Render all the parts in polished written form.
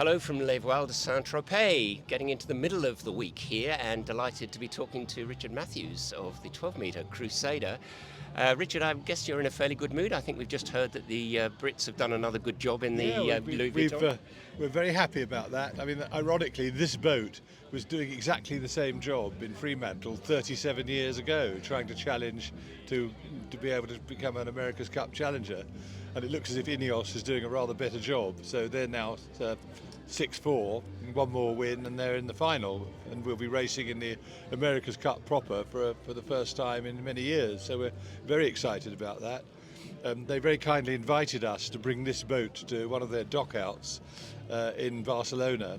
Hello from Les Voiles de Saint-Tropez, getting into the middle of the week here and delighted to be talking to Richard Matthews of the 12-metre Crusader. Richard, I guess you're in a fairly good mood. I think we've just heard that the Brits have done another good job in the Louis Vuitton. We're very happy about that. I mean, ironically, this boat was doing exactly the same job in Fremantle 37 years ago, trying to challenge to be able to become an America's Cup challenger. And it looks as if Ineos is doing a rather better job. So they're now 6-4, one more win, and they're in the final. And we'll be racing in the America's Cup proper for the first time in many years. So we're very excited about that. They very kindly invited us to bring this boat to one of their dockouts in Barcelona,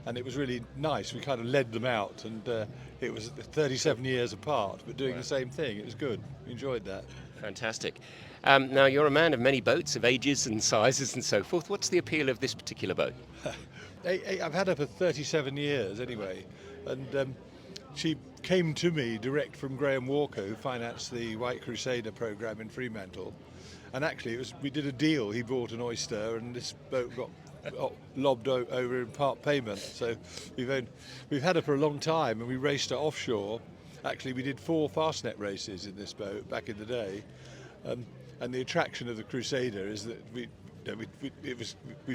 and it was really nice. We kind of led them out, and it was 37 years apart, but doing the same thing. It was good. We enjoyed that. Fantastic. Now, you're a man of many boats, of ages and sizes and so forth. What's the appeal of this particular boat? I've had her for 37 years anyway, and she came to me direct from Graham Walker, who financed the White Crusader programme in Fremantle. And actually, we did a deal. He bought an Oyster, and this boat got lobbed over in part payment. So we've had her for a long time, and we raced her offshore. Actually, we did 4 Fastnet races in this boat back in the day. And the attraction of the Crusader is that we've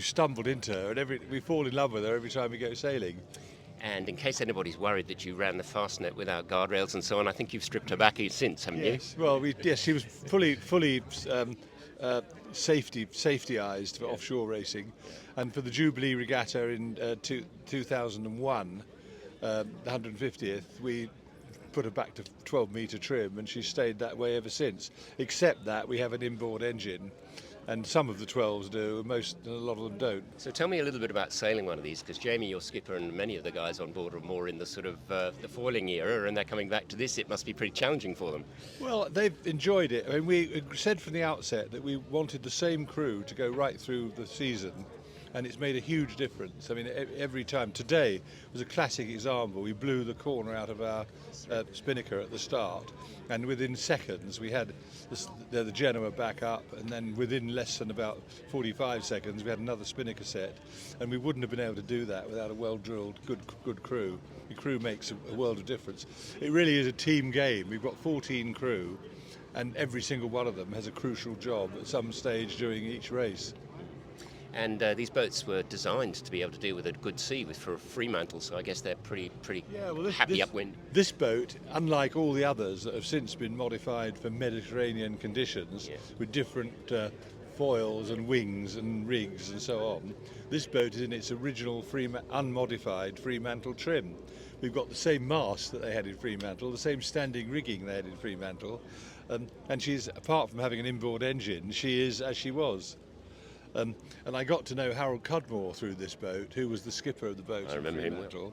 stumbled into her, and we fall in love with her every time we go sailing. And in case anybody's worried that you ran the Fastnet without guardrails and so on, I think you've stripped her back since, haven't you? Well, she was fully safetyized for offshore racing, and for the Jubilee Regatta in 2001, the 150th, we put her back to 12-metre trim, and she's stayed that way ever since. Except that we have an inboard engine, and some of the 12s do, a lot of them don't. So tell me a little bit about sailing one of these, because Jamie, your skipper, and many of the guys on board are more in the sort of the foiling era, and they're coming back to this. It must be pretty challenging for them. Well, they've enjoyed it. I mean, we said from the outset that we wanted the same crew to go right through the season, and it's made a huge difference. I mean, every time. Today was a classic example. We blew the corner out of our spinnaker at the start, and within seconds we had the Genoa back up, and then within less than about 45 seconds we had another spinnaker set, and we wouldn't have been able to do that without a well-drilled, good crew. The crew makes a world of difference. It really is a team game. We've got 14 crew, and every single one of them has a crucial job at some stage during each race. And these boats were designed to be able to deal with a good sea for Fremantle, so I guess they're pretty happy upwind. This boat, unlike all the others that have since been modified for Mediterranean conditions, with different foils and wings and rigs and so on, this boat is in its original unmodified Fremantle trim. We've got the same mast that they had in Fremantle, the same standing rigging they had in Fremantle, and she's, apart from having an inboard engine, she is as she was. And I got to know Harold Cudmore through this boat, who was the skipper of the boat. I remember him well.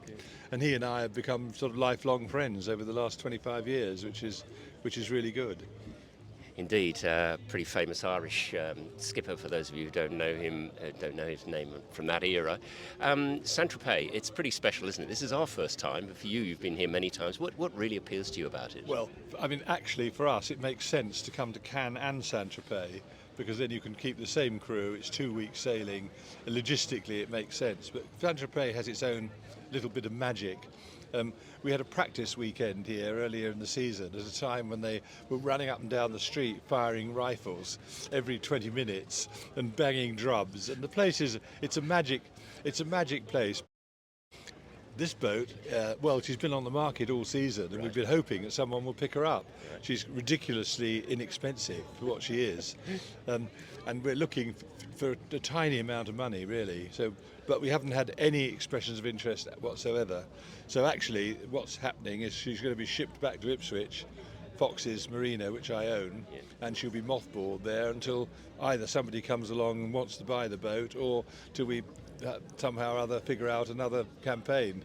And he and I have become sort of lifelong friends over the last 25 years, which is really good. Indeed, pretty famous Irish skipper. For those of you who don't know him, don't know his name from that era. Saint-Tropez, it's pretty special, isn't it? This is our first time, but for you, you've been here many times. What really appeals to you about it? Well, I mean, actually, for us, it makes sense to come to Cannes and Saint-Tropez, because then you can keep the same crew. It's 2 weeks sailing, and logistically it makes sense. But Saint-Tropez has its own little bit of magic. We had a practice weekend here earlier in the season at a time when they were running up and down the street firing rifles every 20 minutes and banging drums. And the place it's a magic place. This boat, she's been on the market all season, and we've been hoping that someone will pick her up. She's ridiculously inexpensive for what she is, and we're looking for a tiny amount of money, really. But we haven't had any expressions of interest whatsoever. So actually, what's happening is she's going to be shipped back to Ipswich, Fox's Marina, which I own, and she'll be mothballed there until either somebody comes along and wants to buy the boat, or till we somehow or other figure out another campaign,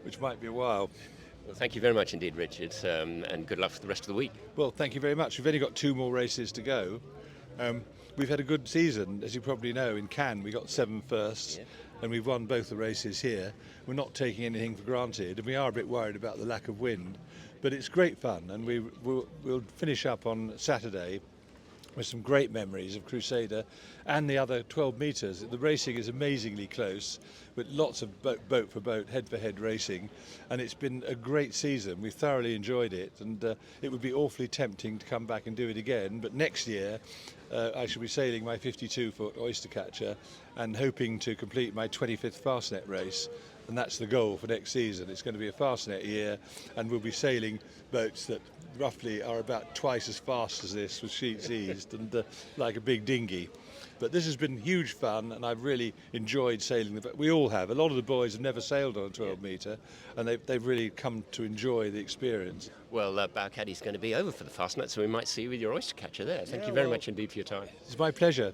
which might be a while. Well, thank you very much indeed, Richard, and good luck for the rest of the week. Well, thank you very much. We've only got 2 more races to go. We've had a good season, as you probably know. In Cannes we got 7 firsts, and we've won both the races here. We're not taking anything for granted, and we are a bit worried about the lack of wind, but it's great fun, and we'll finish up on Saturday with some great memories of Crusader and the other 12 metres. The racing is amazingly close, with lots of boat for boat, head for head racing, and it's been a great season. We've thoroughly enjoyed it, and it would be awfully tempting to come back and do it again. But next year, I shall be sailing my 52-foot oyster catcher and hoping to complete my 25th fastnet race. And that's the goal for next season. It's going to be a fastnet year, and we'll be sailing boats that roughly are about twice as fast as this, with sheets eased and like a big dinghy. But this has been huge fun, and I've really enjoyed sailing. We all have. A lot of the boys have never sailed on a 12 metre, and they've really come to enjoy the experience. Well, Balcaddy's going to be over for the fastnet, so we might see you with your oyster catcher there. Thank you very much indeed for your time. It's my pleasure.